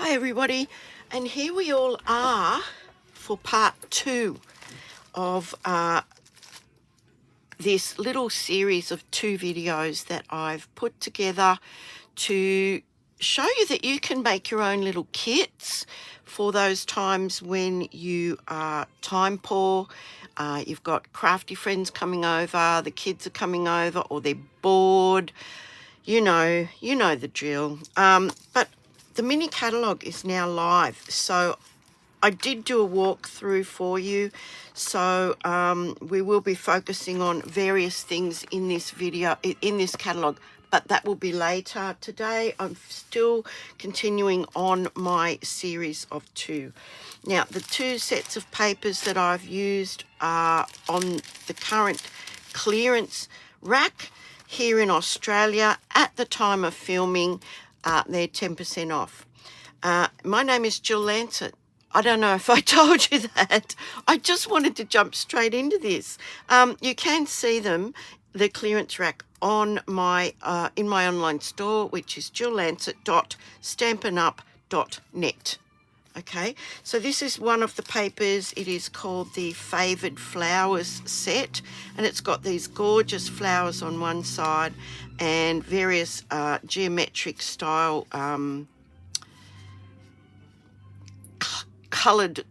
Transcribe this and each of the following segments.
Hi everybody, and here we all are for part 2 of this little series of 2 videos that I've put together to show you that you can make your own little kits for those times when you are time poor, you've got crafty friends coming over, the kids are coming over, or they're bored. You know the drill. But the mini catalogue is now live, so I did do a walkthrough for you. So we will be focusing on various things in this video, in this catalogue, but that will be later. Today I'm still continuing on my series of 2. Now, the 2 sets of papers that I've used are on the current clearance rack here in Australia. At the time of filming, they're 10% off. My name is Jill Lancet. I don't know if I told you that. I just wanted to jump straight into this. You can see them, the clearance rack, on my in my online store, which is jilllancet.stampinup.net. Okay, so this is one of the papers. It is called the Favoured Flowers set, and it's got these gorgeous flowers on one side and various geometric style coloured,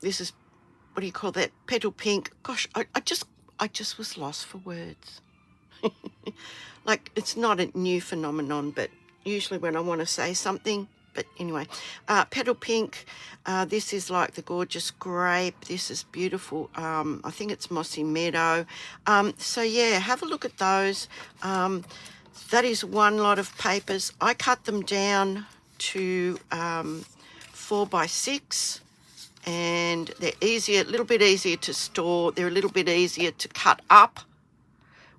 this is, what do you call that, petal pink. Gosh, I just was lost for words. Like, it's not a new phenomenon, but usually when I want to say something. But anyway, petal pink. This is like the gorgeous grape. This is beautiful. I think it's mossy meadow. So yeah, have a look at those. That is one lot of papers. I cut them down to 4x6, and they're easier, a little bit easier to store. They're a little bit easier to cut up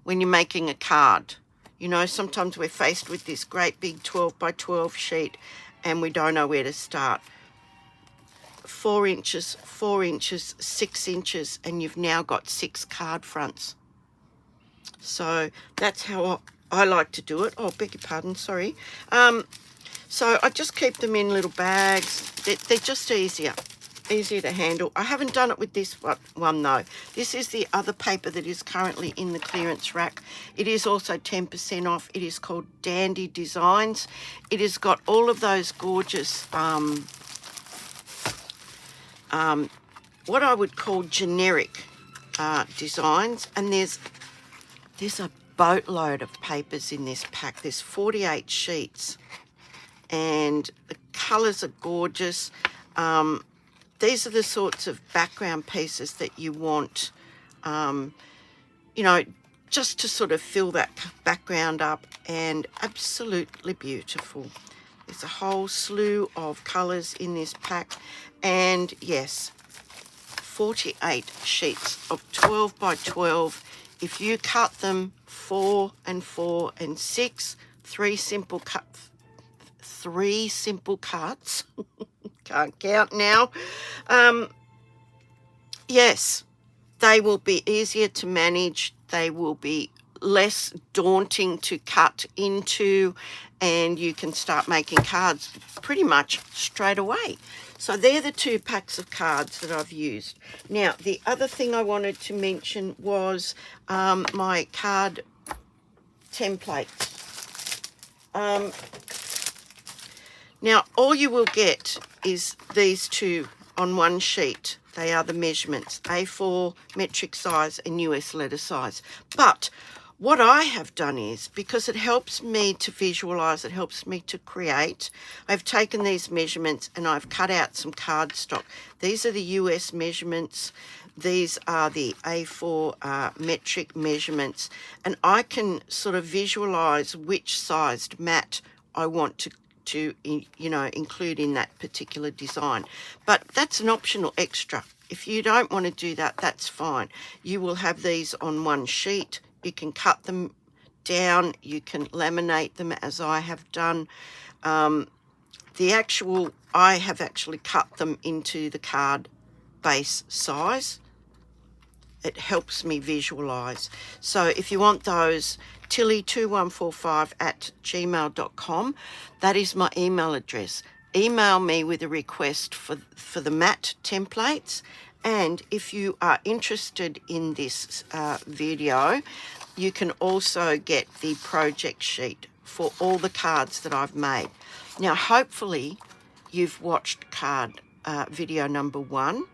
when you're making a card. You know, sometimes we're faced with this great big 12x12 sheet and we don't know where to start. 4 inches, 4 inches, 6 inches, and you've now got 6 card fronts. So that's how I like to do it. Oh, beg your pardon, sorry. So I just keep them in little bags. They're just easier to handle. I haven't done it with this one though. This is the other paper that is currently in the clearance rack. It is also 10% off. It is called Dandy Designs. It has got all of those gorgeous what I would call generic designs, and there's a boatload of papers in this pack. There's 48 sheets, and the colours are gorgeous. These are the sorts of background pieces that you want, you know, just to sort of fill that background up, and absolutely beautiful. There's a whole slew of colours in this pack, and yes, 48 sheets of 12x12. If you cut them 4 and 4 and 6, 3 simple cuts. Can't count now. Yes, they will be easier to manage. They will be less daunting to cut into, and you can start making cards pretty much straight away. So they're the 2 packs of cards that I've used. Now, the other thing I wanted to mention was my card templates. Now, all you will get is these 2 on one sheet. They are the measurements, A4 metric size and US letter size. But what I have done is, because it helps me to visualize, it helps me to create, I've taken these measurements and I've cut out some cardstock. These are the US measurements. These are the A4 metric measurements, and I can sort of visualize which sized mat I want to you know, include in that particular design. But that's an optional extra. If you don't want to do that, that's fine. You will have these on one sheet. You can cut them down, you can laminate them as I have done. I have actually cut them into the card base size. It helps me visualize. So if you want those, tilly2145@gmail.com. That is my email address. Email me with a request for the mat templates. And if you are interested in this video, you can also get the project sheet for all the cards that I've made. Now, hopefully, you've watched video number 1.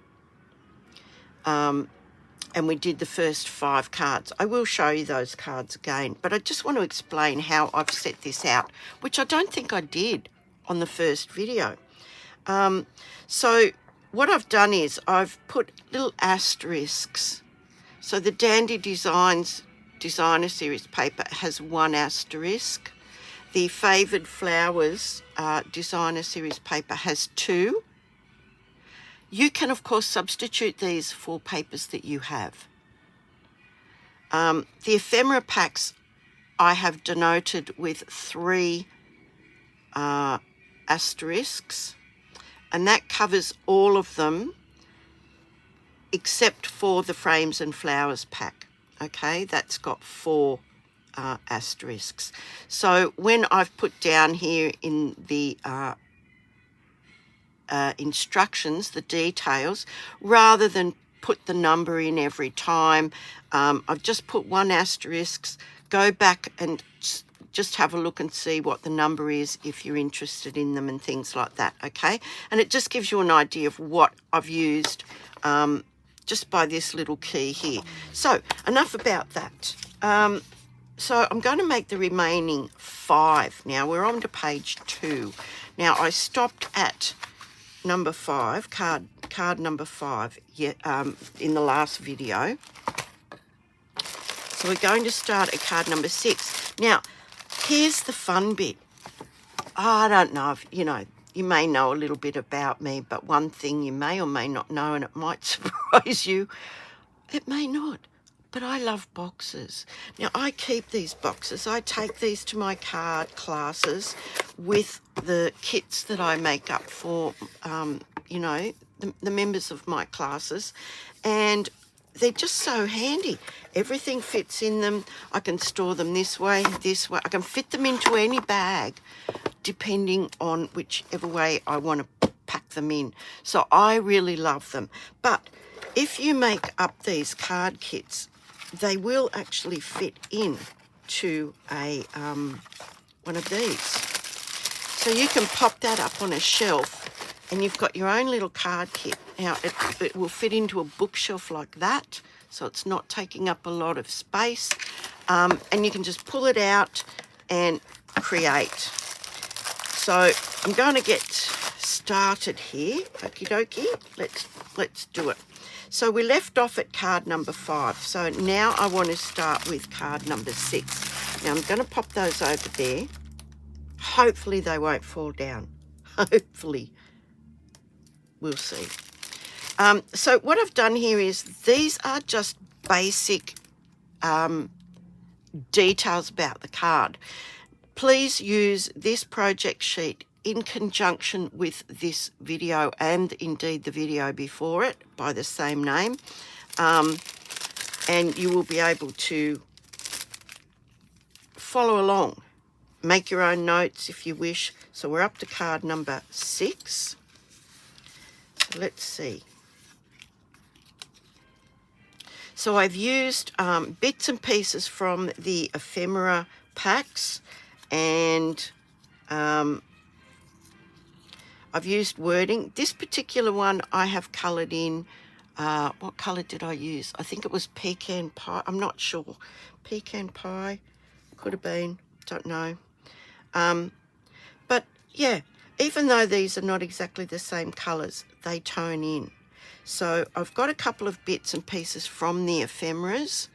And we did the first 5 cards. I will show you those cards again, but I just want to explain how I've set this out, which I don't think I did on the first video. So what I've done is I've put little asterisks. So the Dandy Designs Designer Series paper has 1 asterisk. The Favoured Flowers Designer Series paper has 2. You can, of course, substitute these for papers that you have. The ephemera packs I have denoted with 3 asterisks, and that covers all of them except for the Frames and Flowers pack. Okay, that's got 4 asterisks. So when I've put down here in the instructions, the details, rather than put the number in every time, I've just put 1 asterisk. Go back and just have a look and see what the number is if you're interested in them and things like that, okay? And it just gives you an idea of what I've used just by this little key here. So enough about that. So I'm going to make the remaining 5. Now we're on to page 2. Now I stopped at number 5, card number 5, in the last video. So we're going to start at card number 6. Now, here's the fun bit. I don't know if, you may know a little bit about me, but one thing you may or may not know, and it might surprise you, it may not, but I love boxes. Now, I keep these boxes. I take these to my card classes with the kits that I make up for, the members of my classes, and they're just so handy. Everything fits in them. I can store them this way. I can fit them into any bag depending on whichever way I want to pack them in. So I really love them. But if you make up these card kits, they will actually fit in to a one of these. So you can pop that up on a shelf and you've got your own little card kit. Now, it will fit into a bookshelf like that, so it's not taking up a lot of space. And you can just pull it out and create. So I'm going to get started here. Okie dokie. Let's do it. So we left off at card number 5. So now I want to start with card number 6. Now I'm going to pop those over there. Hopefully they won't fall down. Hopefully. We'll see. So what I've done here is these are just basic details about the card. Please use this project sheet in conjunction with this video and indeed the video before it by the same name, and you will be able to follow along. Make your own notes if you wish. So we're up to card number 6. Let's see. So I've used bits and pieces from the ephemera packs, and I've used wording. This particular one I have coloured in, what colour did I use? I think it was pecan pie. I'm not sure. Pecan pie, could have been, don't know. But yeah, even though these are not exactly the same colours, they tone in. So I've got a couple of bits and pieces from the ephemeras.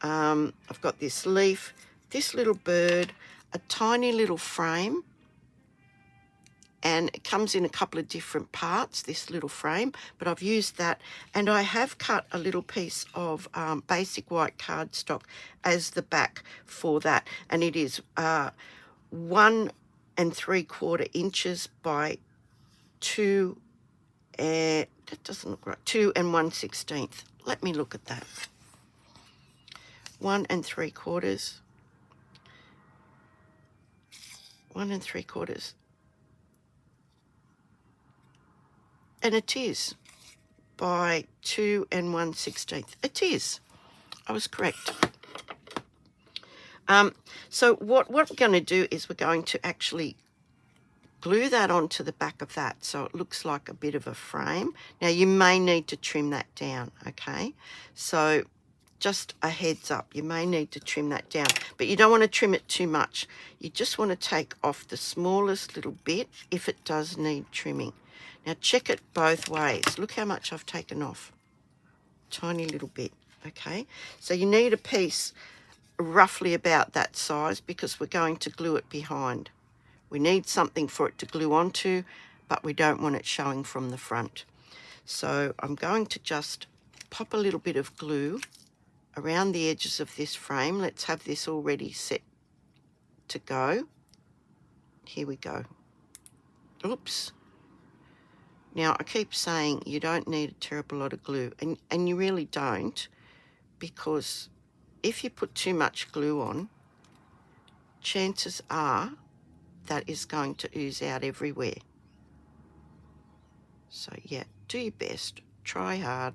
I've got this leaf, this little bird, a tiny little frame, and it comes in a couple of different parts, this little frame, but I've used that, and I have cut a little piece of basic white cardstock as the back for that, and it is 1 3/4 inches by 2, that doesn't look right, 2 1/16. Let me look at that. 1 3/4. 1 3/4. And it is by 2 1/16. It is. I was correct. So what we're going to do is we're going to actually glue that onto the back of that so it looks like a bit of a frame. Now you may need to trim that down, okay? So just a heads up, you may need to trim that down, but you don't want to trim it too much. You just want to take off the smallest little bit if it does need trimming. Now check it both ways. Look how much I've taken off. Tiny little bit, okay? So you need a piece roughly about that size because we're going to glue it behind. We need something for it to glue onto, but we don't want it showing from the front. So I'm going to just pop a little bit of glue around the edges of this frame. Let's have this already set to go. Here we go. Oops. Now I keep saying you don't need a terrible lot of glue, and you really don't, because if you put too much glue on, chances are that is going to ooze out everywhere. So yeah, do your best, try hard.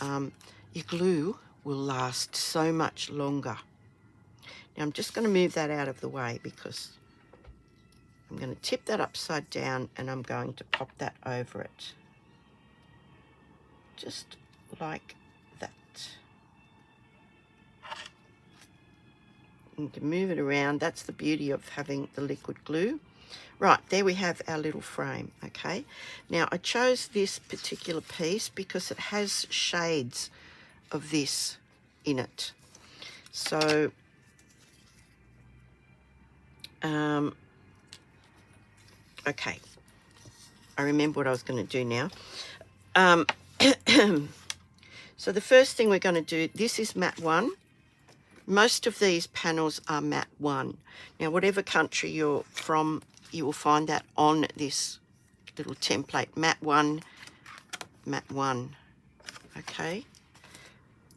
Your glue will last so much longer. Now I'm just going to move that out of the way because I'm going to tip that upside down and I'm going to pop that over it. Just like that. You can move it around. That's the beauty of having the liquid glue. Right, there we have our little frame, okay? Now, I chose this particular piece because it has shades of this in it. So, okay. I remember what I was going to do now. So the first thing we're going to do, this is matte 1. Most of these panels are matte 1. Now, whatever country you're from, you will find that on this little template, matte 1, matte 1, okay?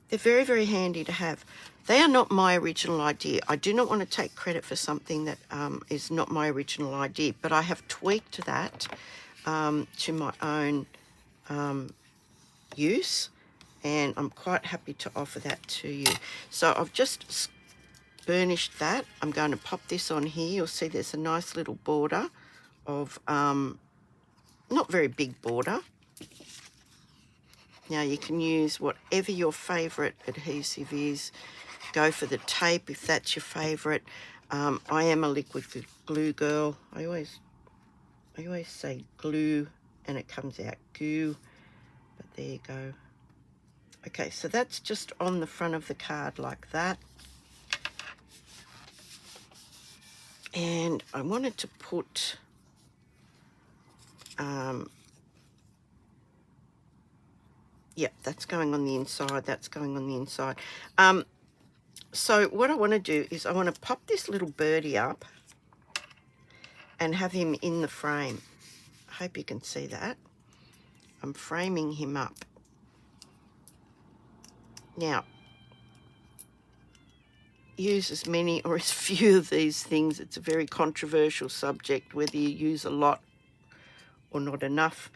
They're very, very handy to have. They are not my original idea. I do not want to take credit for something that is not my original idea, but I have tweaked that to my own use, and I'm quite happy to offer that to you. So I've just burnished that. I'm going to pop this on here. You'll see there's a nice little border of, not very big border. Now you can use whatever your favourite adhesive is. Go for the tape if that's your favourite. I am a liquid glue girl. I always say glue and it comes out goo, but there you go. Okay, so that's just on the front of the card like that. And I wanted to put yeah, that's going on the inside, that's going on the inside. So what I want to do is I want to pop this little birdie up and have him in the frame. I hope you can see that. I'm framing him up. Now, use as many or as few of these things. It's a very controversial subject, whether you use a lot or not enough.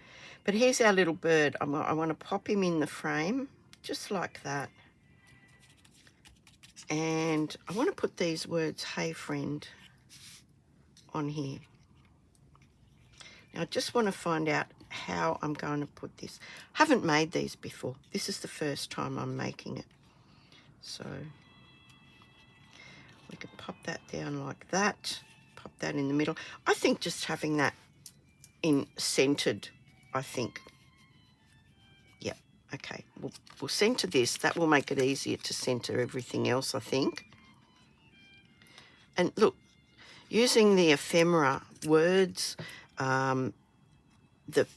But here's our little bird. I want to pop him in the frame, just like that. And I want to put these words, "Hey friend," on here. Now I just want to find out how I'm going to put this. I haven't made these before. This is the first time I'm making it. So we can pop that down like that, pop that in the middle. I think just having that in centered, I think. Yep, okay. We'll center this. That will make it easier to center everything else, I think. And look, using the ephemera words,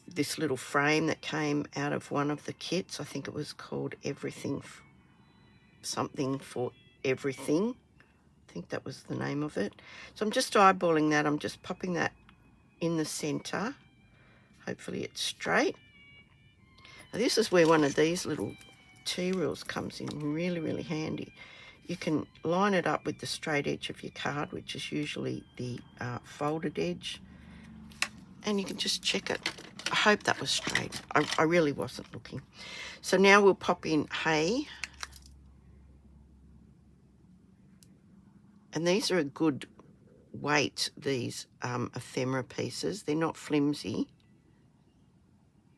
this little frame that came out of one of the kits, I think it was called Everything, something for Everything. I think that was the name of it. So I'm just eyeballing that. I'm just popping that in the center. Hopefully it's straight. Now this is where one of these little T-reels comes in really, really handy. You can line it up with the straight edge of your card, which is usually the folded edge, and you can just check it. I hope that was straight. I really wasn't looking. So now we'll pop in hay. And these are a good weight, these ephemera pieces. They're not flimsy.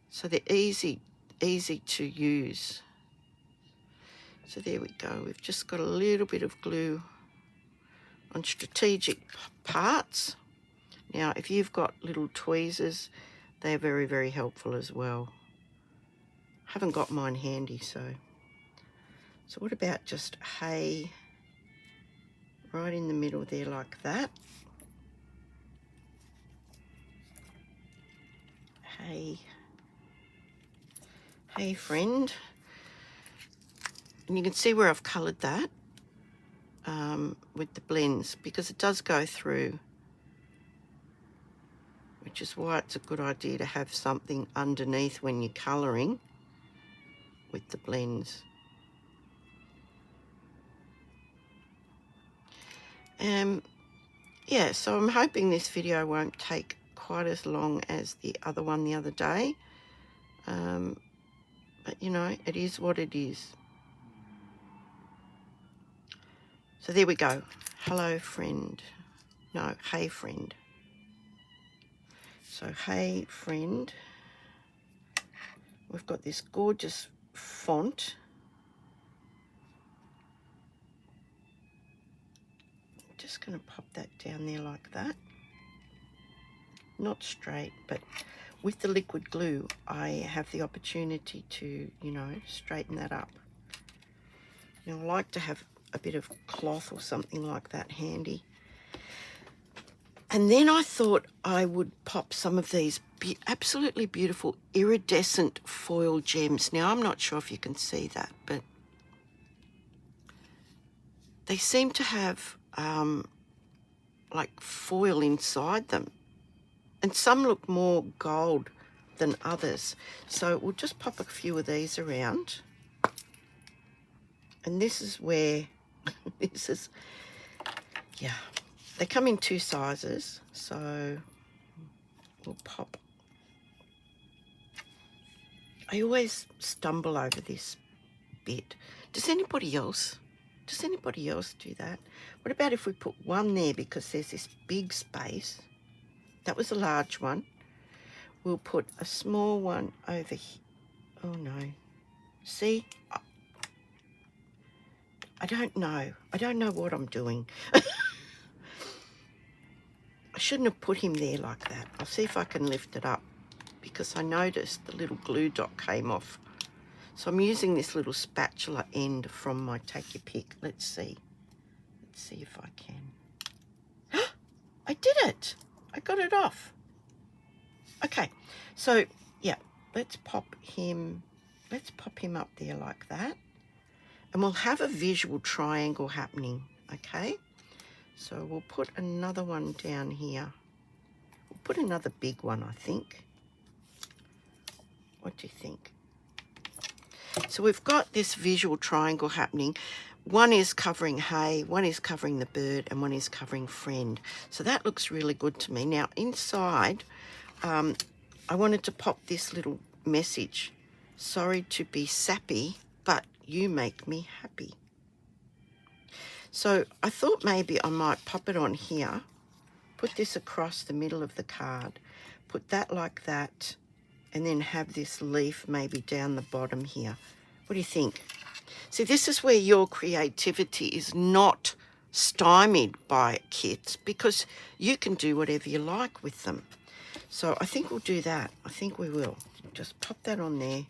So they're easy to use. So there we go. We've just got a little bit of glue on strategic parts. Now, if you've got little tweezers, they're very, very helpful as well. Haven't got mine handy, so what about just hay right in the middle there like that? Hey friend. And you can see where I've coloured that with the blends, because it does go through, which is why it's a good idea to have something underneath when you're colouring with the blends. Yeah, so I'm hoping this video won't take quite as long as the other one the other day. But, you know, it is what it is. So there we go. Hello, friend. No, hey, friend. So, hey, friend. We've got this gorgeous font. I'm just going to pop that down there like that. Not straight, but with the liquid glue, I have the opportunity to, you know, straighten that up. You know, I like to have a bit of cloth or something like that handy. And then I thought I would pop some of these absolutely beautiful iridescent foil gems. Now, I'm not sure if you can see that, but they seem to have like foil inside them. And some look more gold than others. So we'll just pop a few of these around. And this is where, yeah. They come in 2 sizes, so we'll pop. I always stumble over this bit. Does anybody else do that? What about if we put one there, because there's this big space? That was a large one. We'll put a small one over here. Oh no. See? I don't know. I don't know what I'm doing. I shouldn't have put him there like that. I'll see if I can lift it up, because I noticed the little glue dot came off. So I'm using this little spatula end from my Take Your Pick. Let's see. Let's see if I can. I did it. I got it off. Okay. So, yeah, let's pop him up there like that. And we'll have a visual triangle happening, okay? So we'll put another one down here. We'll put another big one, I think. What do you think? So we've got this visual triangle happening. One is covering hay, one is covering the bird, and one is covering friend. So that looks really good to me. Now inside, I wanted to pop this little message. Sorry to be sappy, but you make me happy. So I thought maybe I might pop it on here, put this across the middle of the card, put that like that, and then have this leaf maybe down the bottom here. What do you think? See, this is where your creativity is not stymied by kits, because you can do whatever you like with them. So I think we'll do that. I think we will. Just pop that on there.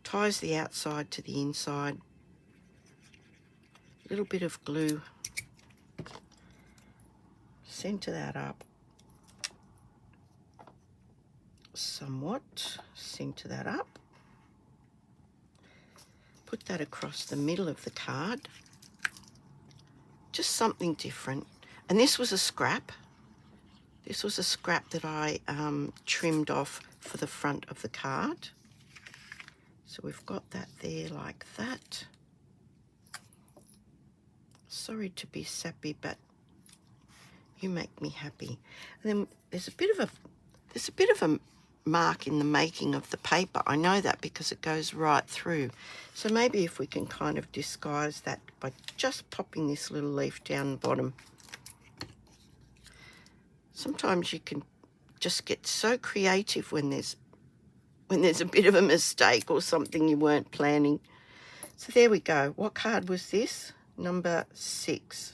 Ties the outside to the inside. A little bit of glue. Centre that up. Somewhat. Centre that up. Put that across the middle of the card. Just something different. And this was a scrap. This was a scrap that I trimmed off for the front of the card. So we've got that there like that. Sorry to be sappy, but you make me happy. And then there's a bit of a mark in the making of the paper. I know that because it goes right through. So maybe if we can kind of disguise that by just popping this little leaf down the bottom. Sometimes you can just get so creative when there's a bit of a mistake or something you weren't planning. So there we go. What card was this? Number 6.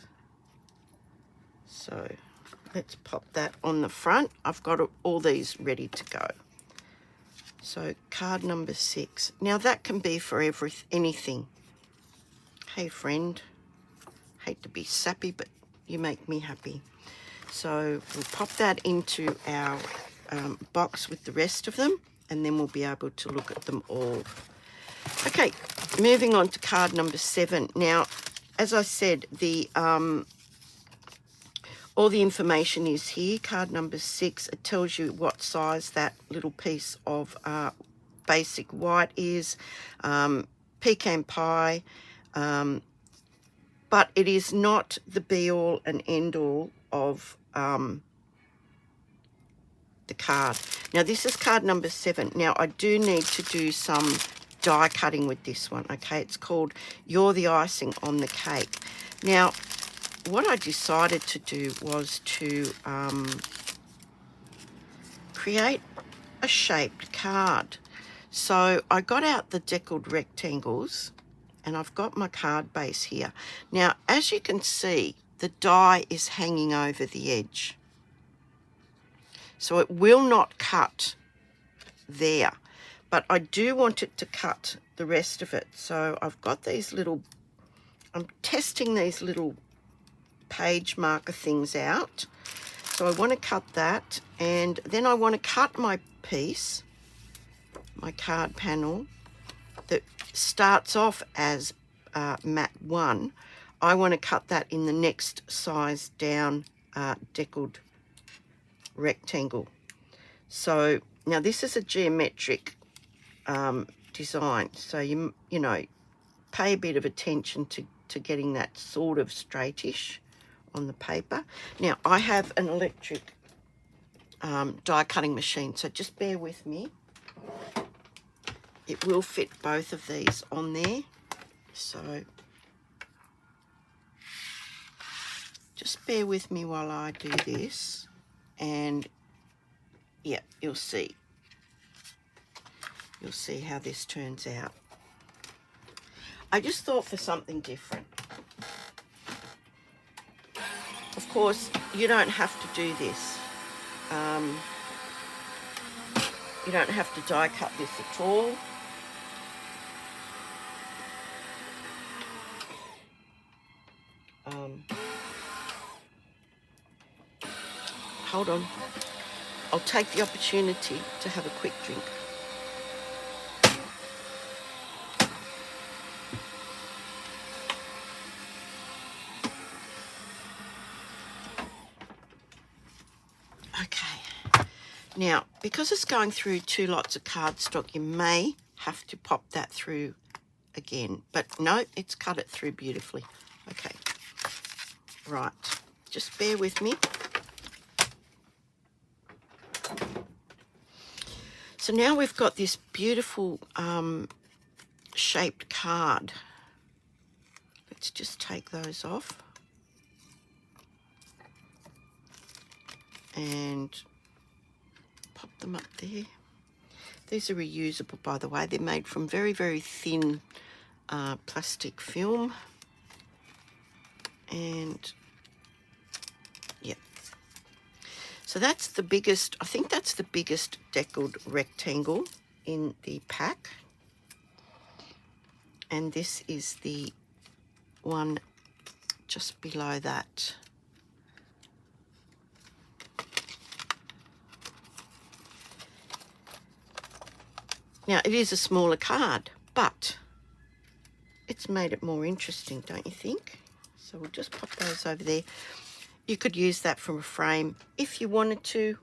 So let's pop that on the front. I've got all these ready to go. So card number 6. Now that can be for anything. Hey friend, hate to be sappy, but you make me happy. So we'll pop that into our box with the rest of them, and then we'll be able to look at them all. Okay, moving on to card number 7. Now, as I said, all the information is here. Card number 6, it tells you what size that little piece of basic white is, pecan pie, but it is not the be-all and end-all of the card. Now, this is card number 7. Now, I do need to do some die cutting with this one, okay? It's called You're the Icing on the Cake. Now, what I decided to do was to create a shaped card. So I got out the deckled rectangles and I've got my card base here. Now, as you can see, the die is hanging over the edge. So it will not cut there, but I do want it to cut the rest of it. So I've got these little, I'm testing these little page marker things out. So I want to cut that, and then I want to cut my piece, my card panel that starts off as mat 1. I want to cut that in the next size down deckled rectangle. So now this is a geometric design, so you know, pay a bit of attention to getting that sort of straightish on the paper. Now I have an electric die cutting machine, so just bear with me. It will fit both of these on there, so just bear with me while I do this, and yeah, you'll see how this turns out. I just thought for something different. Of course, you don't have to do this. You don't have to die cut this at all. Hold on. I'll take the opportunity to have a quick drink. Okay. Now, because it's going through 2 lots of cardstock, you may have to pop that through again. But no, it's cut it through beautifully. Okay. Right. Just bear with me. So now we've got this beautiful shaped card. Let's just take those off. And pop them up there. These are reusable, by the way. They're made from very, very thin plastic film. And yeah. So that's the biggest, I think that's the biggest deckled rectangle in the pack. And this is the one just below that. Now, it is a smaller card, but it's made it more interesting, don't you think? So we'll just pop those over there. You could use that from a frame if you wanted to.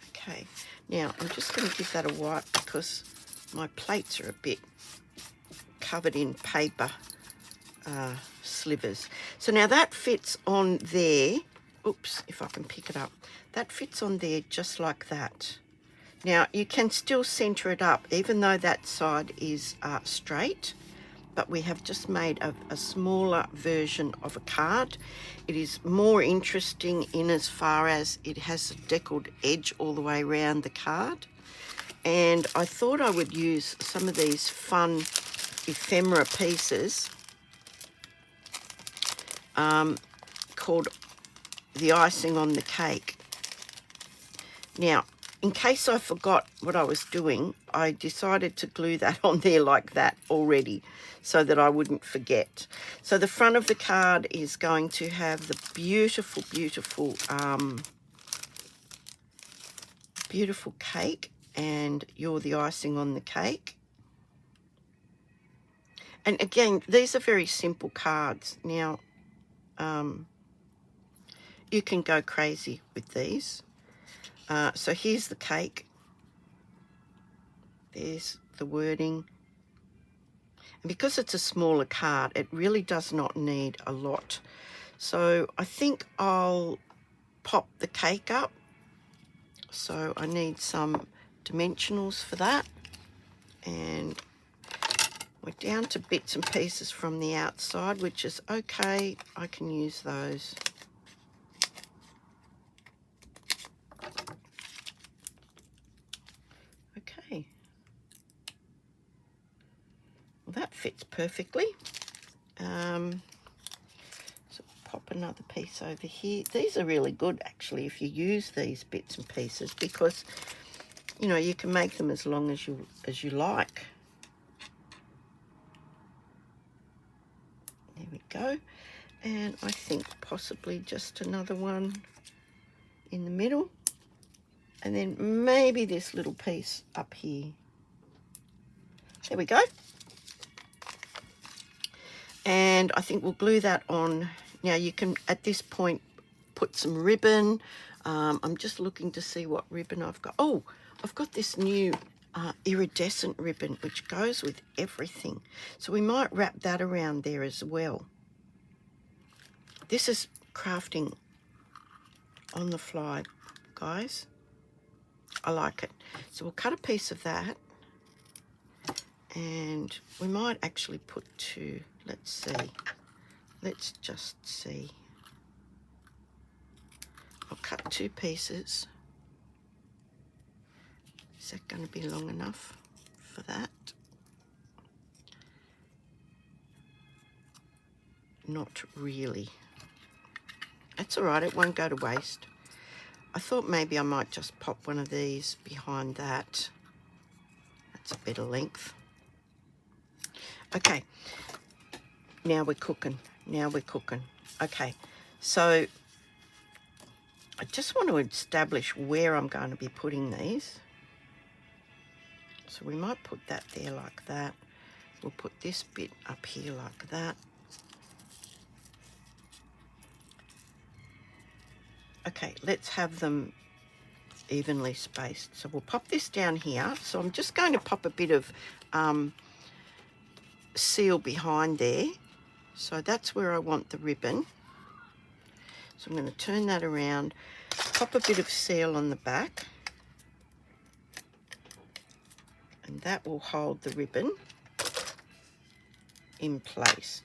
Okay, now I'm just going to give that a wipe because my plates are a bit covered in paper slivers. So now that fits on there. Oops, if I can pick it up. That fits on there just like that. Now you can still center it up even though that side is straight, but we have just made a smaller version of a card. It is more interesting in as far as it has a deckled edge all the way around the card. And I thought I would use some of these fun ephemera pieces called the icing on the cake. Now, in case I forgot what I was doing, I decided to glue that on there like that already so that I wouldn't forget. So the front of the card is going to have the beautiful, beautiful, beautiful cake, and you're the icing on the cake. And again, these are very simple cards. Now, you can go crazy with these. So here's the cake. There's the wording. And because it's a smaller card, it really does not need a lot. So I think I'll pop the cake up. So I need some dimensionals for that. And we're down to bits and pieces from the outside, which is okay. I can use those. Okay. Well, that fits perfectly. So pop another piece over here. These are really good, actually, if you use these bits and pieces, because, you know, you can make them as long as you like. There we go. And I think possibly just another one in the middle. And then maybe this little piece up here. There we go. And I think we'll glue that on. Now you can, at this point, put some ribbon. I'm just looking to see what ribbon I've got. Oh, I've got this new iridescent ribbon, which goes with everything. So we might wrap that around there as well. This is crafting on the fly, guys. I like it. So we'll cut a piece of that. And we might actually put two. Let's see. Let's just see. I'll cut 2 pieces. Is that going to be long enough for that? Not really. That's all right. It won't go to waste. I thought maybe I might just pop one of these behind that. That's a better length. Okay. Now we're cooking. Now we're cooking. Okay. So I just want to establish where I'm going to be putting these. So we might put that there like that. We'll put this bit up here like that. Okay, let's have them evenly spaced. So we'll pop this down here. So I'm just going to pop a bit of seal behind there. So that's where I want the ribbon. So I'm going to turn that around, pop a bit of seal on the back. And that will hold the ribbon in place.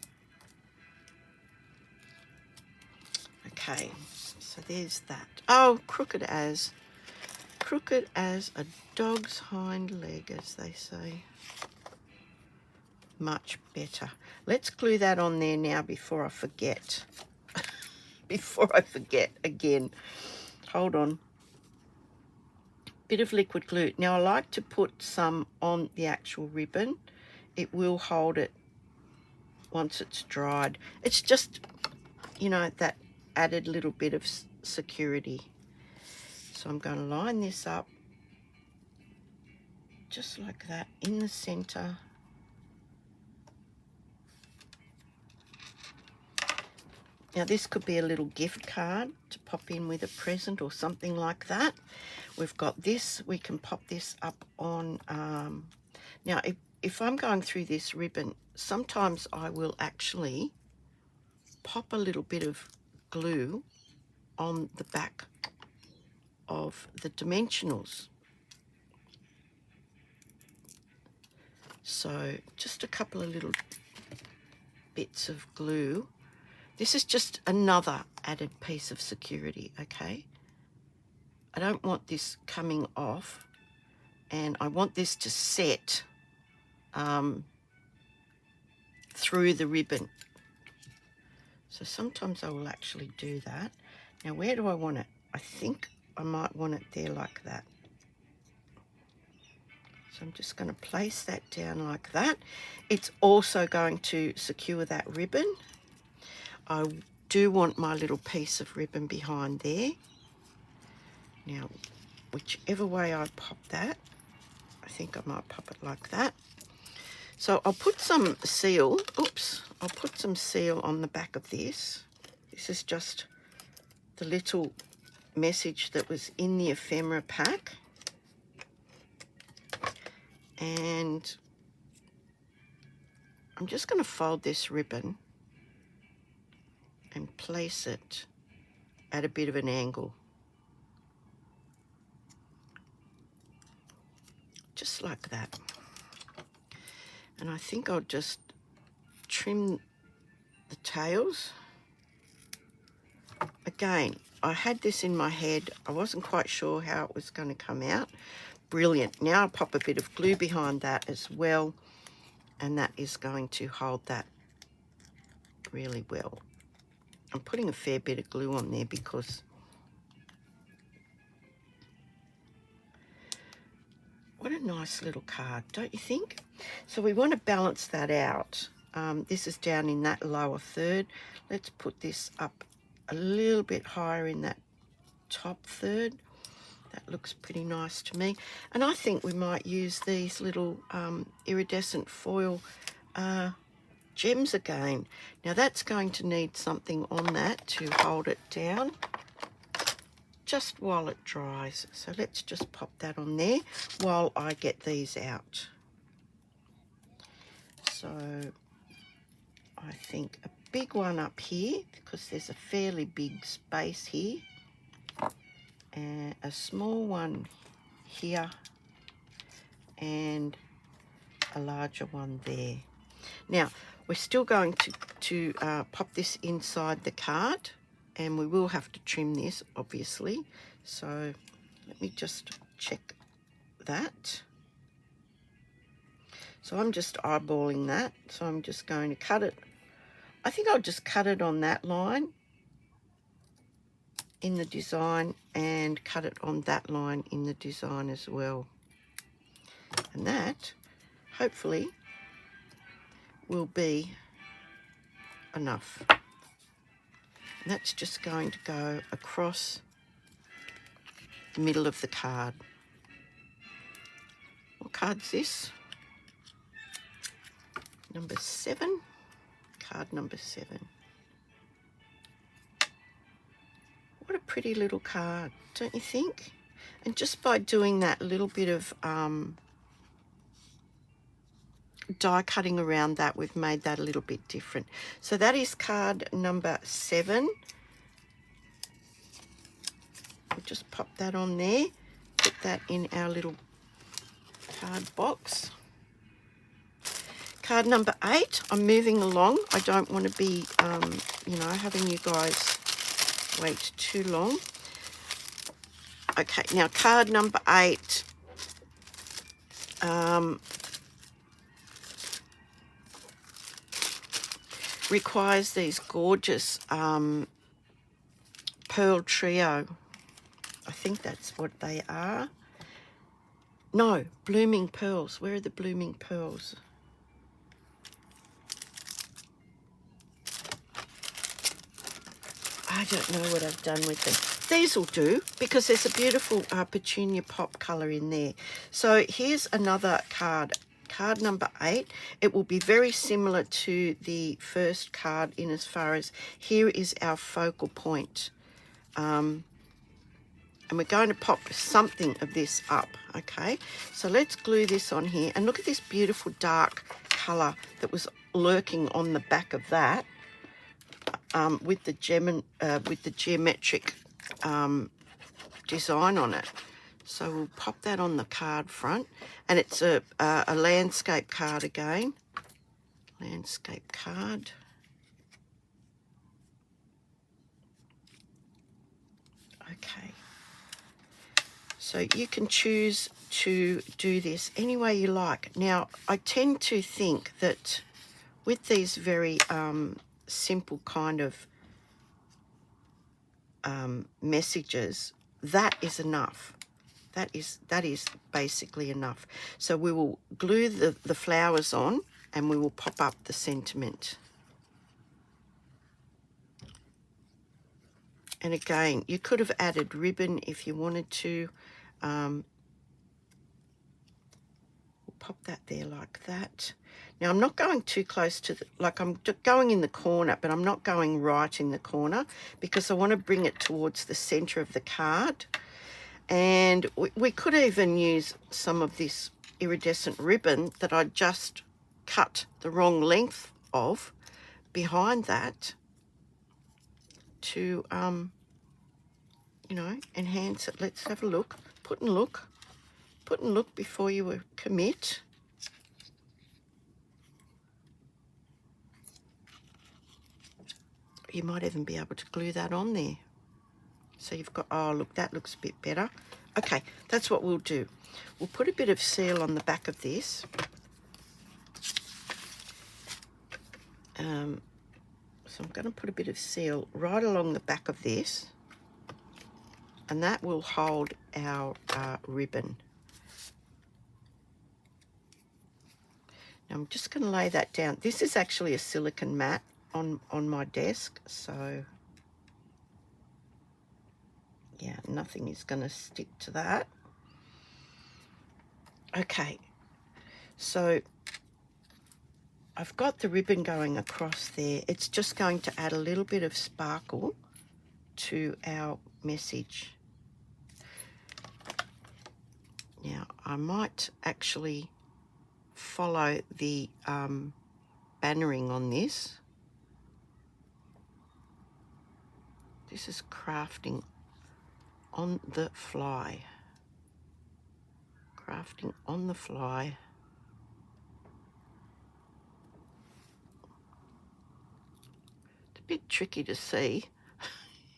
Okay, so there's that. Oh, crooked as a dog's hind leg, as they say. Much better. Let's glue that on there now before I forget. Before I forget again. Hold on. Bit of liquid glue. Now I like to put some on the actual ribbon. It will hold it once it's dried. It's just, you know, that added little bit of security. So I'm going to line this up just like that in the center. Now this could be a little gift card to pop in with a present or something like that. We've got this, we can pop this up on, now if I'm going through this ribbon, sometimes I will actually pop a little bit of glue on the back of the dimensionals. So just a couple of little bits of glue. This is just another added piece of security, okay? I don't want this coming off, and I want this to set through the ribbon. So sometimes I will actually do that. Now, where do I want it? I think I might want it there like that. So I'm just going to place that down like that. It's also going to secure that ribbon. I do want my little piece of ribbon behind there. Now, whichever way I pop that, I think I might pop it like that. So I'll put some seal, I'll put some seal on the back of this. This is just the little message that was in the ephemera pack. And I'm just going to fold this ribbon and place it at a bit of an angle. Just like that. And I think I'll just trim the tails. Again, I had this in my head. I wasn't quite sure how it was going to come out. Brilliant. Now I'll pop a bit of glue behind that as well, and that is going to hold that really well. I'm putting a fair bit of glue on there because what a nice little card, don't you think? So we want to balance that out. This is down in that lower third. Let's put this up a little bit higher in that top third. That looks pretty nice to me. And I think we might use these little iridescent foil gems again. Now that's going to need something on that to hold it down just while it dries. So let's just pop that on there while I get these out. So I think a big one up here, because there's a fairly big space here, and a small one here, and a larger one there. Now we're still going to pop this inside the card, and we will have to trim this obviously. So let me just check that. So I'm just eyeballing that, so I'm just going to cut it. I think I'll just cut it on that line in the design and cut it on that line in the design as well. And that hopefully will be enough. And that's just going to go across the middle of the card. What card's this? Number 7. Card number 7. What a pretty little card, don't you think? And just by doing that little bit of die cutting around that, we've made that a little bit different. So that is card number 7. We'll just pop that on there, put that in our little card box. Card number 8, I'm moving along. I don't want to be, you know, having you guys wait too long. Okay, now card number 8. Requires these gorgeous pearl trio. I think that's what they are. No, blooming pearls. Where are the blooming pearls? I don't know what I've done with them. These will do because there's a beautiful petunia pop colour in there. So here's another card. Card number 8. It will be very similar to the first card in as far as here is our focal point. And we're going to pop something of this up, okay? So let's glue this on here. And look at this beautiful dark colour that was lurking on the back of that. with the geometric design on it. So we'll pop that on the card front, and it's a landscape card again. Landscape card. Okay. So you can choose to do this any way you like. Now, I tend to think that with these very simple kind of messages, that is enough. That is basically enough. So we will glue the flowers on, and we will pop up the sentiment. And again, you could have added ribbon if you wanted to. We'll pop that there like that. Now, I'm not going too close to like I'm going in the corner, but I'm not going right in the corner because I want to bring it towards the center of the card. And we could even use some of this iridescent ribbon that I just cut the wrong length of behind that to, you know, enhance it. Let's have a look. Put and look before you commit. You might even be able to glue that on there. So you've got, oh, look, that looks a bit better. Okay, that's what we'll do. We'll put a bit of seal on the back of this. So I'm going to put a bit of seal right along the back of this, and that will hold our ribbon. Now I'm just going to lay that down. This is actually a silicone mat on my desk, so yeah, nothing is going to stick to that. Okay, so I've got the ribbon going across there. It's just going to add a little bit of sparkle to our message. Now, I might actually follow the bannering on this. This is crafting on the fly. Crafting on the fly. It's a bit tricky to see.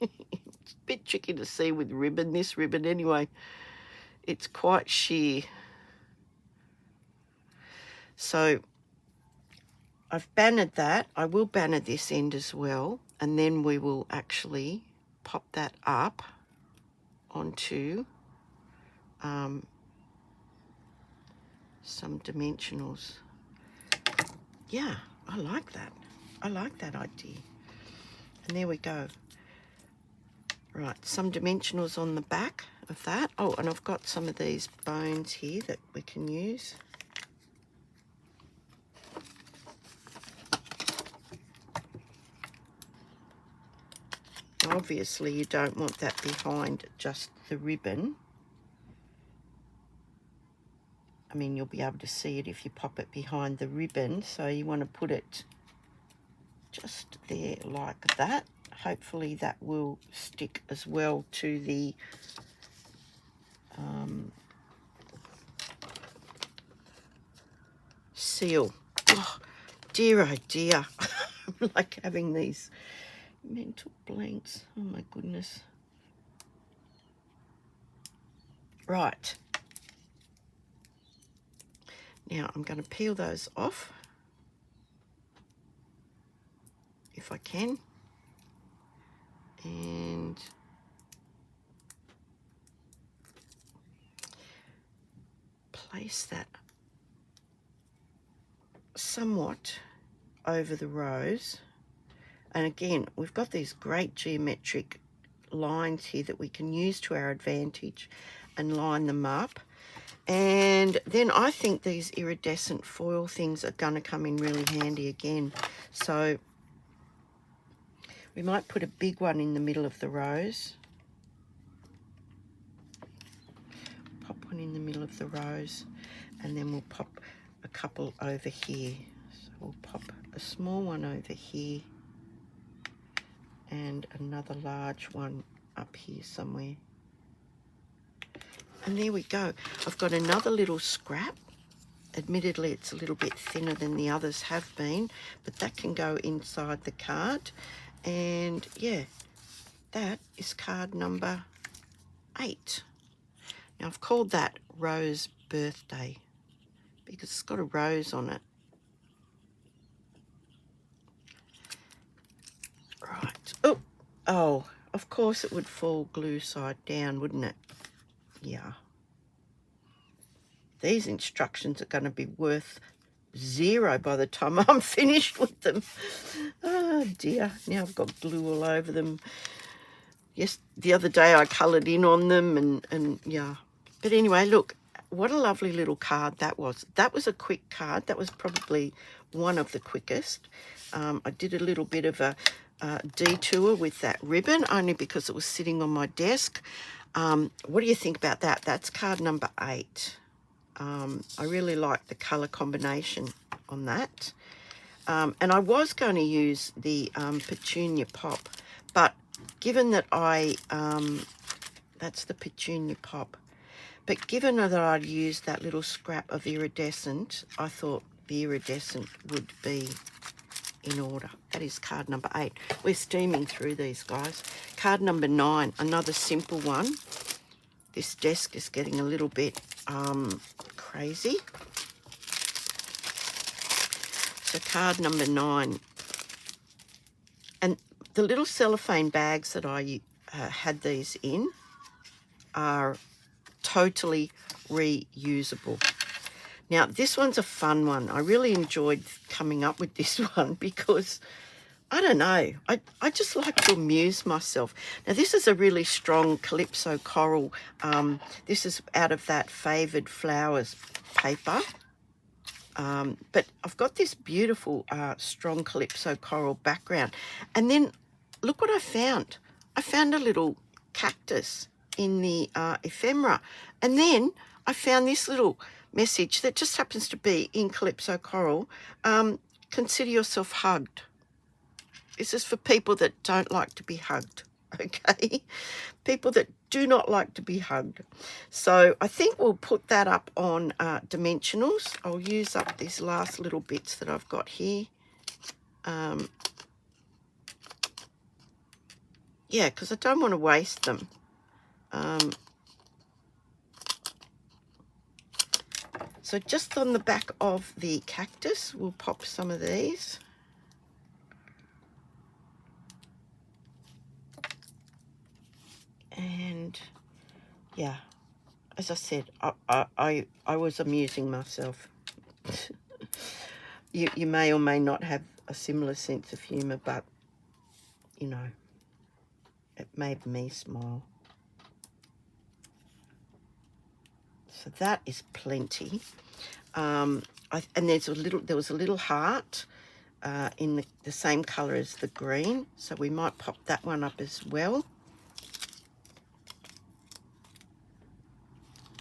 It's a bit tricky to see with ribbon, this ribbon anyway. It's quite sheer. So I've bannered that. I will banner this end as well, and then we will actually pop that up onto some dimensionals. Yeah, I like that. I like that idea. And there we go. Right, some dimensionals on the back of that. Oh, and I've got some of these bones here that we can use. Obviously, you don't want that behind just the ribbon. I mean, you'll be able to see it if you pop it behind the ribbon. So you want to put it just there like that. Hopefully that will stick as well to the seal. Oh dear, I'm like having these mental blanks. Oh my goodness. Right. Now I'm going to peel those off if I can. And place that somewhat over the rose. And again, we've got these great geometric lines here that we can use to our advantage and line them up. And then I think these iridescent foil things are going to come in really handy again. So we might put a big one in the middle of the rose. Pop one in the middle of the rose, and then we'll pop a couple over here. So we'll pop a small one over here. and another large one up here somewhere. And there we go. I've got another little scrap. Admittedly, it's a little bit thinner than the others have been, but that can go inside the card. And yeah, that is card number 8. Now, I've called that Rose Birthday because it's got a rose on it. Right. Oh, of course it would fall glue side down, wouldn't it? Yeah. These instructions are going to be worth 0 by the time I'm finished with them. Oh dear, now I've got glue all over them. Yes, the other day I coloured in on them and yeah. But anyway, look, what a lovely little card that was. That was a quick card. That was probably one of the quickest. I did a little bit of a detour with that ribbon, only because it was sitting on my desk. What do you think about that? That's card number 8. I really like the colour combination on that. And I was going to use the Petunia Pop, but given that that's the Petunia Pop, but given that I'd used that little scrap of iridescent, I thought the iridescent would be in order. That is card number 8. We're steaming through these, guys. Card number 9, another simple one. This desk is getting a little bit crazy. So card number 9. And the little cellophane bags that I had these in are totally reusable. Now, this one's a fun one. I really enjoyed coming up with this one because, I don't know, I just like to amuse myself. Now, this is a really strong Calypso Coral. This is out of that Favoured Flowers paper. But I've got this beautiful strong Calypso Coral background. And then look what I found. I found a little cactus in the ephemera. And then I found this little message that just happens to be in Calypso Coral. Consider yourself hugged. This is for people that don't like to be hugged, okay? People that do not like to be hugged. So I think we'll put that up on Dimensionals. I'll use up these last little bits that I've got here. Yeah, because I don't want to waste them. So just on the back of the cactus, we'll pop some of these. And yeah, as I said, I was amusing myself. You may or may not have a similar sense of humour, but you know, it made me smile. So that is plenty. And there was a little heart in the same colour as the green, so we might pop that one up as well.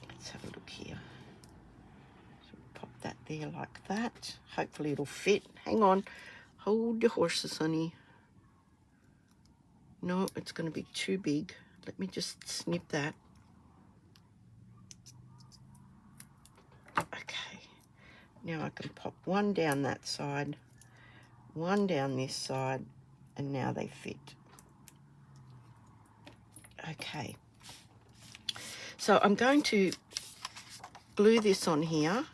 Let's have a look here. So pop that there like that. Hopefully it'll fit. Hang on. Hold your horses, honey. No, it's going to be too big. Let me just snip that. Okay. Now I can pop one down that side, one down this side, and now they fit. Okay. So I'm going to glue this on here.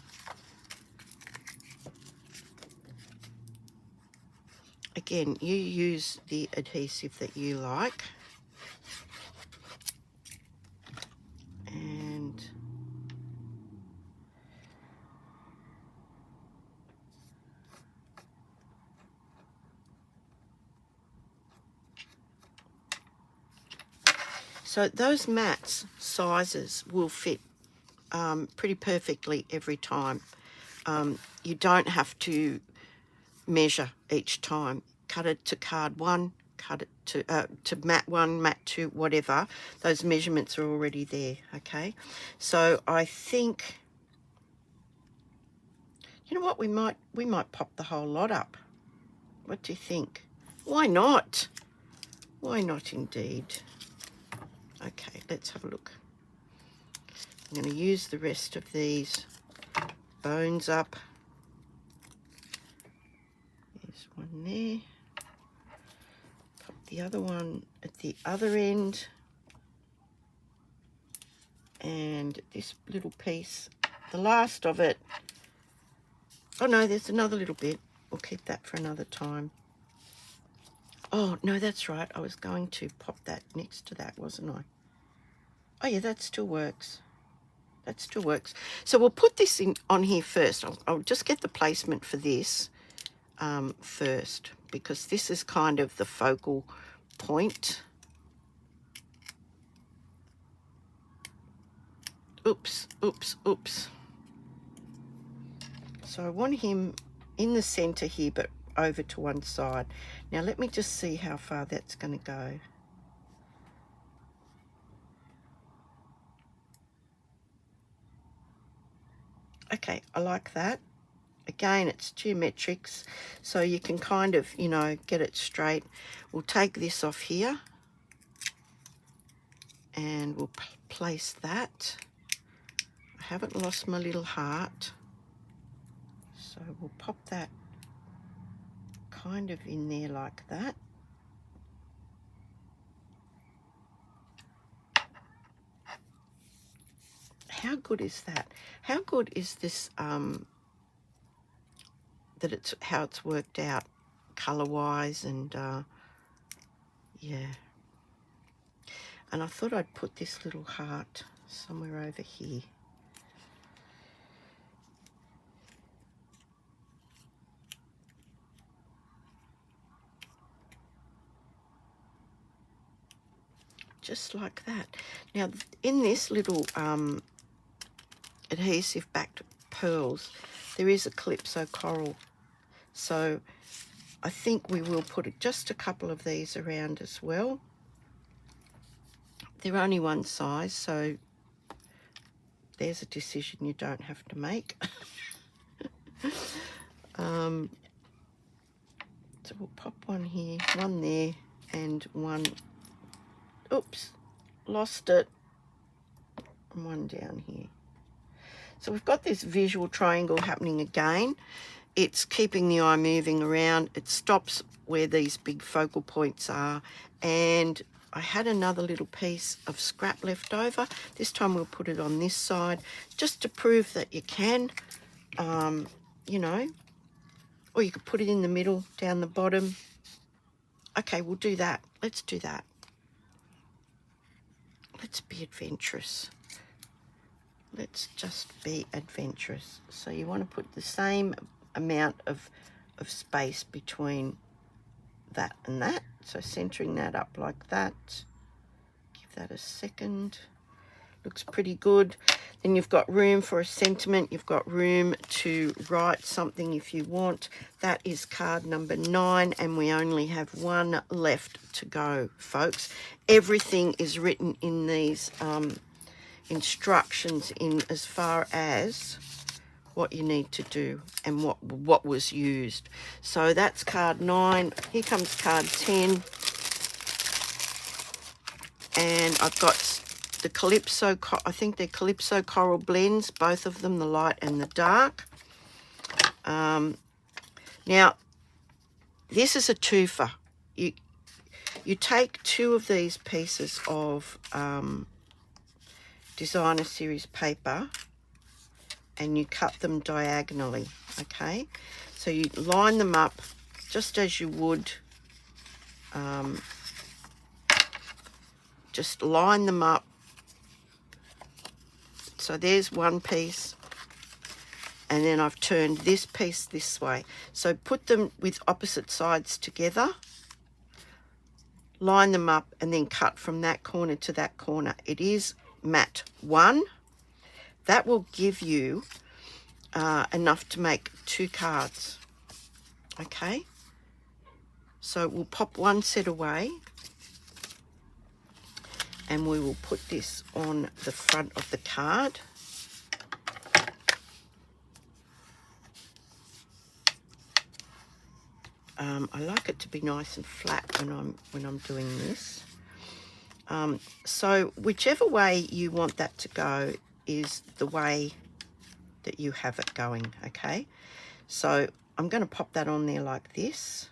Again, you use the adhesive that you like. And so those mats sizes will fit pretty perfectly every time. You don't have to measure each time. Cut it to card 1, cut it to mat 1, mat 2, whatever. Those measurements are already there, okay? So I think, you know what, we might pop the whole lot up. What do you think? Why not? Why not indeed? Okay, let's have a look. I'm going to use the rest of these bones up. There's one there. Pop the other one at the other end. And this little piece, the last of it. Oh no, there's another little bit. We'll keep that for another time. Oh no, that's right. I was going to pop that next to that, wasn't I? Oh yeah, that still works. That still works. So we'll put this in on here first. I'll just get the placement for this first, because this is kind of the focal point. Oops, oops, oops. So I want him in the center here, but over to one side. Now let me just see how far that's going to go. Okay, I like that. Again, it's geometrics, so you can kind of, you know, get it straight. We'll take this off here and we'll place that. I haven't lost my little heart, so we'll pop that kind of in there like that. How good is that? How good is this, that it's how it's worked out color-wise, and yeah. And I thought I'd put this little heart somewhere over here. Just like that. Now, in this little adhesive backed pearls, there is a calypso coral. So I think we will put just a couple of these around as well. They're only one size, so there's a decision you don't have to make. So we'll pop one here, one there, and one, oops, lost it, and one down here. So we've got this visual triangle happening again. It's keeping the eye moving around. It stops where these big focal points are. And I had another little piece of scrap left over. This time we'll put it on this side, just to prove that you can, you know, or you could put it in the middle, down the bottom. Okay, we'll do that. Let's do that. Let's be adventurous. Let's just be adventurous. So you want to put the same amount of space between that and that. So centering that up like that. Give that a second. Looks pretty good. Then you've got room for a sentiment. You've got room to write something if you want. That is card number 9, and we only have one left to go, folks. Everything is written in these instructions in as far as what you need to do and what was used. So that's card 9. Here comes card 10. And I've got the Calypso, I think they're Calypso Coral blends, both of them, the light and the dark. Now, this is a twofer. You take 2 of these pieces of designer series paper and you cut them diagonally, okay? So you line them up just as you would, just line them up. So there's one piece, and then I've turned this piece this way. So put them with opposite sides together, line them up, and then cut from that corner to that corner. It is mat 1. That will give you enough to make 2 cards, okay? So we'll pop one set away, and we will put this on the front of the card. I like it to be nice and flat when I'm doing this. So whichever way you want that to go is the way that you have it going, okay? So I'm going to pop that on there like this.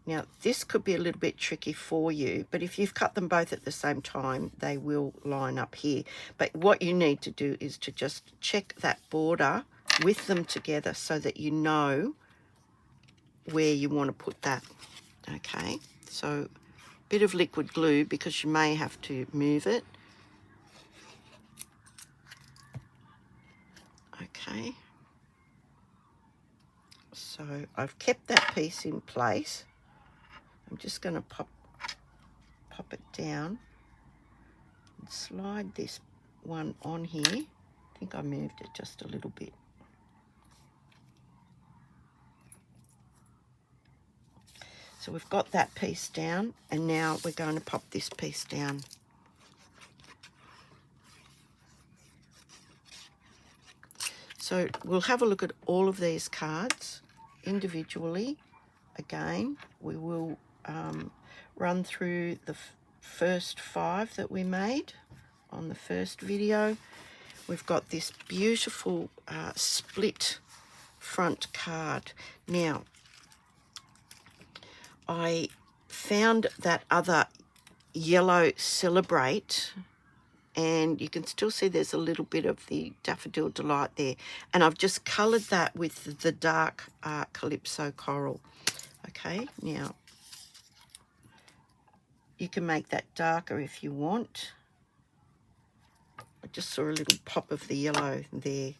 Now, this could be a little bit tricky for you, but if you've cut them both at the same time, they will line up here. But what you need to do is to just check that border with them together so that you know where you want to put that, okay? So a bit of liquid glue because you may have to move it. Okay. So I've kept that piece in place. I'm just going to pop it down and slide this one on here. I think I moved it just a little bit. So we've got that piece down, and now we're going to pop this piece down. So we'll have a look at all of these cards individually. Again, we will run through the first 5 that we made on the first video. We've got this beautiful split front card. Now, I found that other yellow Celebrate, and you can still see there's a little bit of the Daffodil Delight there, and I've just coloured that with the dark Calypso Coral. Okay, now you can make that darker if you want. I just saw a little pop of the yellow there.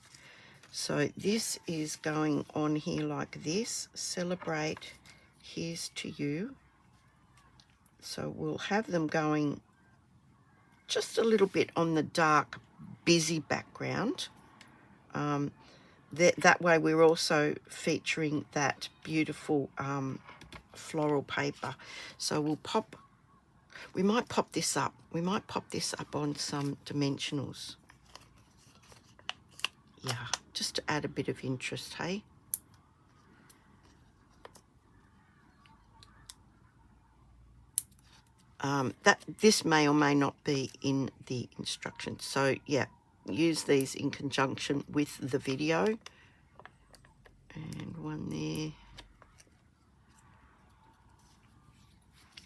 So this is going on here like this. Celebrate, here's to you. So we'll have them going just a little bit on the dark, busy background. That way we're also featuring that beautiful floral paper. So we might pop this up. We might pop this up on some dimensionals. Yeah, just to add a bit of interest, hey? This may or may not be in the instructions. So yeah, use these in conjunction with the video. And one there.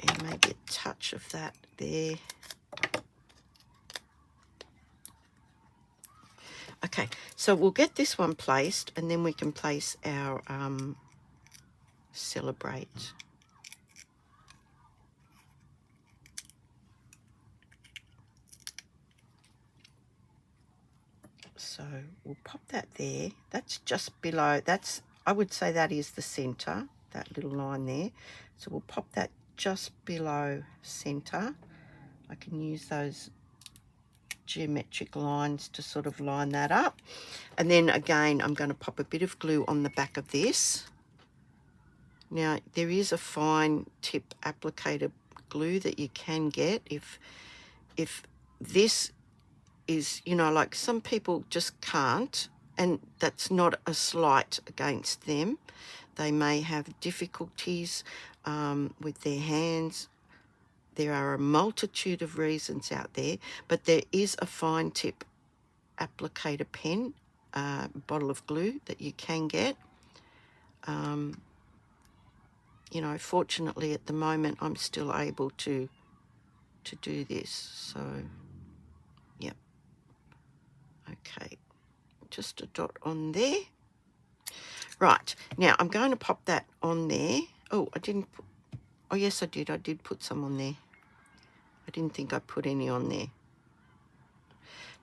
And maybe a touch of that there. Okay, so we'll get this one placed, and then we can place our Celebrate. So we'll pop that there. That's just below. I would say that is the center, that little line there. So we'll pop that just below center. I can use those geometric lines to sort of line that up. And then again, I'm going to pop a bit of glue on the back of this. Now, there is a fine tip applicator glue that you can get if this is, you know, like some people just can't, and that's not a slight against them. They may have difficulties with their hands. There are a multitude of reasons out there, but there is a fine tip applicator pen, bottle of glue that you can get. You know, fortunately at the moment I'm still able to do this. So, yep. Okay, just a dot on there. Right, now I'm going to pop that on there. Oh, I didn't put, oh yes I did. I did put some on there. I didn't think I put any on there.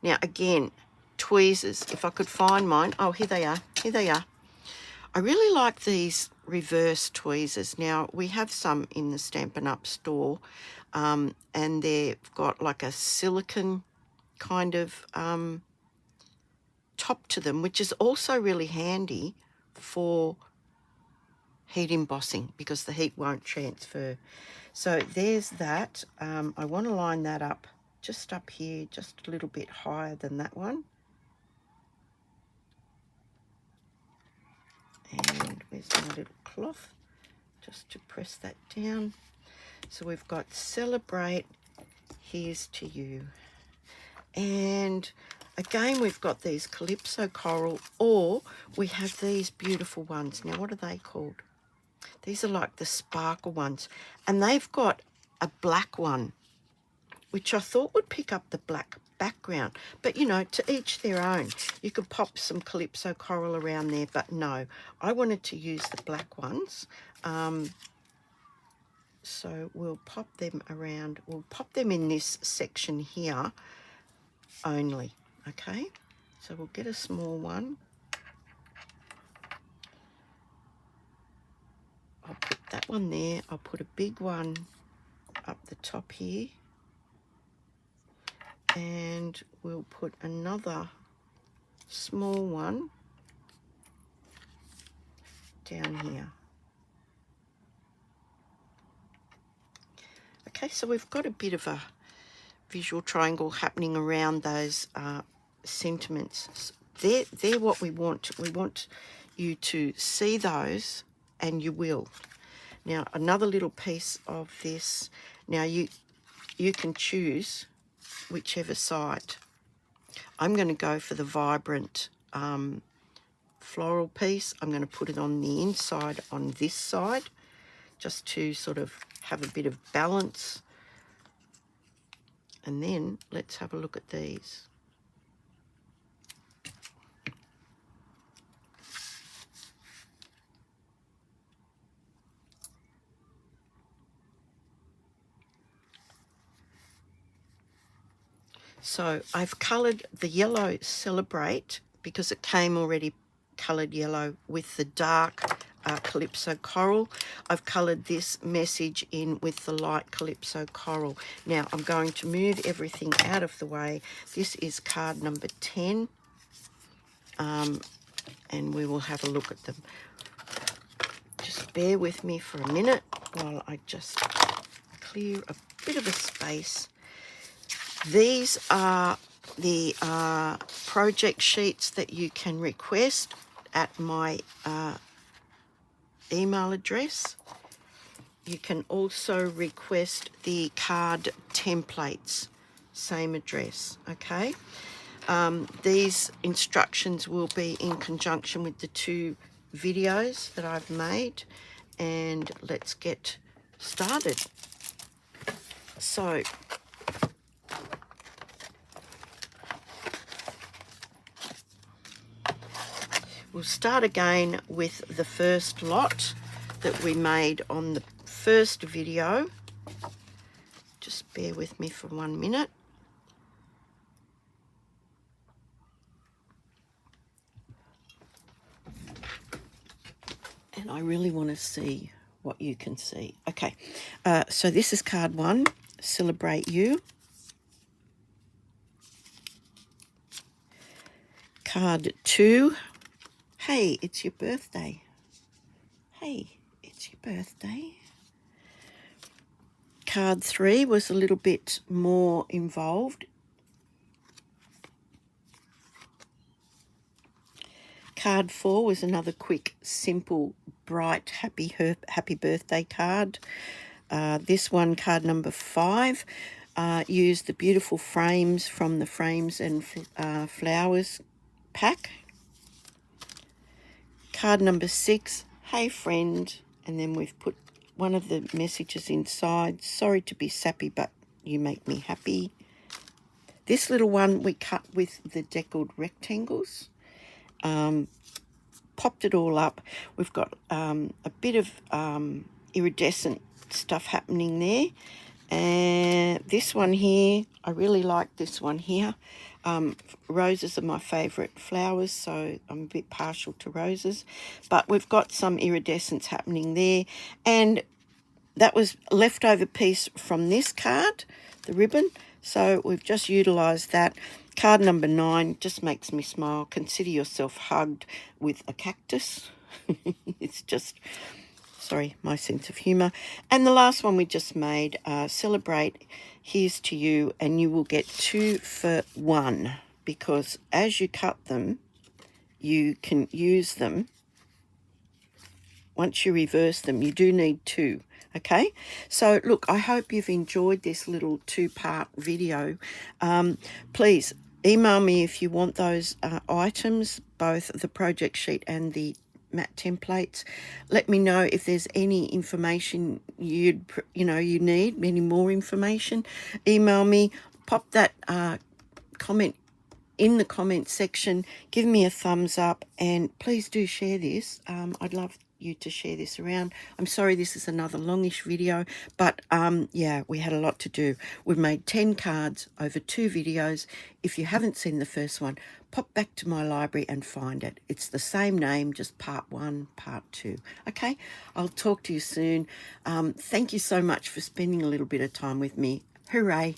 Now again, tweezers, if I could find mine. Oh, here they are. Here they are. I really like these reverse tweezers. Now, we have some in the Stampin' Up store, and they've got like a silicone kind of top to them, which is also really handy for heat embossing because the heat won't transfer. So there's that. I want to line that up just up here, just a little bit higher than that one. And where's my little cloth? Just to press that down. So we've got Celebrate, Here's to You. And again, we've got these Calypso Coral, or we have these beautiful ones. Now, what are they called? These are like the sparkle ones. And they've got a black one, which I thought would pick up the black background. But, you know, to each their own. You could pop some Calypso Coral around there, but no. I wanted to use the black ones. So we'll pop them around. We'll pop them in this section here only, okay? So we'll get a small one. I'll put that one there. I'll put a big one up the top here. And we'll put another small one down here. Okay, so we've got a bit of a visual triangle happening around those sentiments. They're what we want. We want you to see those, and you will. Now, another little piece of this. Now, you can choose whichever side. I'm going to go for the vibrant floral piece. I'm going to put it on the inside on this side, just to sort of have a bit of balance. And then let's have a look at these. So I've coloured the yellow Celebrate because it came already coloured yellow with the dark Calypso Coral. I've coloured this message in with the light Calypso Coral. Now I'm going to move everything out of the way. This is card number 10, and we will have a look at them. Just bear with me for a minute while I just clear a bit of a space. These are the project sheets that you can request at my email address. You can also request the card templates, same address, okay? These instructions will be in conjunction with the 2 videos that I've made, and let's get started. So, we'll start again with the first lot that we made on the first video. Just bear with me for 1 minute. And I really want to see what you can see. Okay, so this is card 1, Celebrate You. Card 2, hey, it's your birthday. Hey, it's your birthday. Card 3 was a little bit more involved. Card 4 was another quick, simple, bright, happy birthday card. This one, card number 5, used the beautiful frames from the Frames and Flowers pack. Card number 6, hey friend, and then we've put one of the messages inside. Sorry to be sappy, but you make me happy. This little one we cut with the deckled rectangles. Popped it all up. We've got a bit of iridescent stuff happening there. And this one here, I really like this one here. Roses are my favourite flowers, so I'm a bit partial to roses. But we've got some iridescence happening there. And that was a leftover piece from this card, the ribbon. So we've just utilised that. Card number 9 just makes me smile. Consider yourself hugged with a cactus. It's just, sorry, my sense of humour. And the last one we just made, Celebrate, Here's to You, and you will get 2 for 1, because as you cut them, you can use them once you reverse them, you do need 2. Okay, so look, I hope you've enjoyed this little 2-part video. Please email me if you want those items, both the project sheet and the mat templates. Let me know if there's any information you need, any more information. Email me, pop that comment in the comment section, give me a thumbs up, and please do share this. I'd love you to share this around. I'm sorry this is another longish video, but yeah, we had a lot to do. We've made 10 cards over 2 videos. If you haven't seen the first one, pop back to my library and find it. It's the same name, just part 1, part 2. Okay, I'll talk to you soon. Thank you so much for spending a little bit of time with me. Hooray!